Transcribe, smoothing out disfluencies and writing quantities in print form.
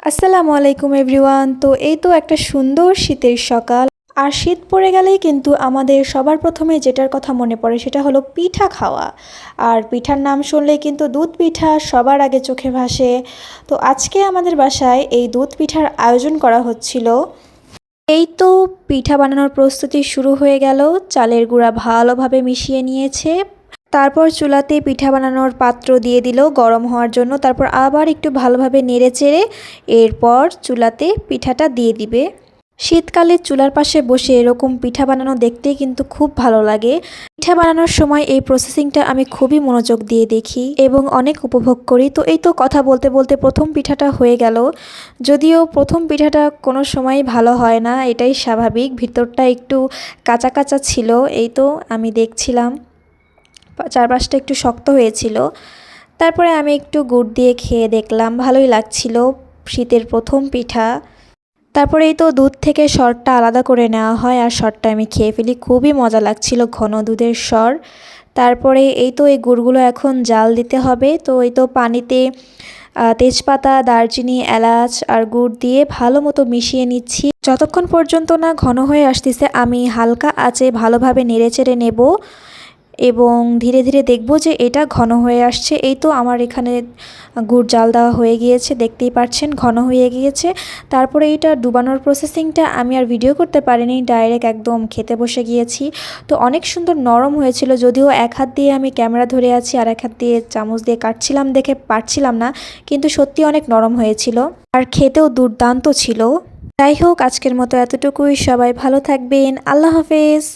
আসসালামু আলাইকুম এভরিওয়ান। তো এই তো একটা সুন্দর শীতের সকাল। আর শীত পড়ে গেলেই কিন্তু আমাদের সবার প্রথমে যেটার কথা মনে পড়ে সেটা হলো পিঠা খাওয়া। আর পিঠার নাম শুনলেই কিন্তু দুধ পিঠা সবার আগে চোখে ভাসে। তো আজকে আমাদের বাসায় এই দুধ পিঠার আয়োজন করা হচ্ছিল। এই তো পিঠা বানানোর প্রস্তুতি শুরু হয়ে গেল। চালের গুঁড়া ভালোভাবে মিশিয়ে নিয়েছে। তারপর চুলাতে পিঠা বানানোর পাত্র দিয়ে দিল গরম হওয়ার জন্য। তারপর আবার একটু ভালোভাবে নেড়ে চেড়ে এরপর চুলাতে পিঠাটা দিয়ে দিবে। শীতকালে চুলার পাশে বসে এরকম পিঠা বানানো দেখতেই কিন্তু খুব ভালো লাগে। পিঠা বানানোর সময় এই প্রসেসিংটা আমি খুবই মনোযোগ দিয়ে দেখি এবং অনেক উপভোগ করি। তো এই তো কথা বলতে বলতে প্রথম পিঠাটা হয়ে গেল। যদিও প্রথম পিঠাটা কোনো সময় ভালো হয় না, এটাই স্বাভাবিক। ভিতরটা একটু কাঁচা কাঁচা ছিল। এই তো আমি দেখছিলাম চারপাশটা একটু শক্ত হয়েছিল। তারপরে আমি একটু গুড় দিয়ে খেয়ে দেখলাম, ভালোই লাগছিল। শীতের প্রথম পিঠা। তারপরে এই তো দুধ থেকে সরটা আলাদা করে নেওয়া হয় আর সরটা আমি খেয়ে ফেলি, খুবই মজা লাগছিল, ঘন দুধের সর। তারপরে এই তো এই গুড়গুলো এখন জাল দিতে হবে। তো এই তো পানিতে তেজপাতা, দারচিনি, এলাচ আর গুড় দিয়ে ভালো মতো মিশিয়ে নিচ্ছি। যতক্ষণ পর্যন্ত না ঘন হয়ে আসতেছে আমি হালকা আঁচে ভালোভাবে নেড়েচেড়ে নেব এবং ধীরে ধীরে দেখব যে এটা ঘন হয়ে আসছে। এই তো আমার এখানে গুড় জাল দেওয়া হয়ে গিয়েছে, দেখতেই পাচ্ছেন ঘন হয়ে গিয়েছে। তারপরে এটা ডুবানোর প্রসেসিংটা আমি আর ভিডিও করতে পারিনি, ডাইরেক্ট একদম খেতে বসে গিয়েছি। তো অনেক সুন্দর নরম হয়েছিল, যদিও এক হাত দিয়ে আমি ক্যামেরা ধরে আছি আর এক হাত দিয়ে চামচ দিয়ে কাটছিলাম দেখে পারছিলাম না, কিন্তু সত্যি অনেক নরম হয়েছিল আর খেতেও দুর্দান্ত ছিল। যাই হোক, আজকের মতো এতটুকুই। সবাই ভালো থাকবেন। আল্লাহ হাফেজ।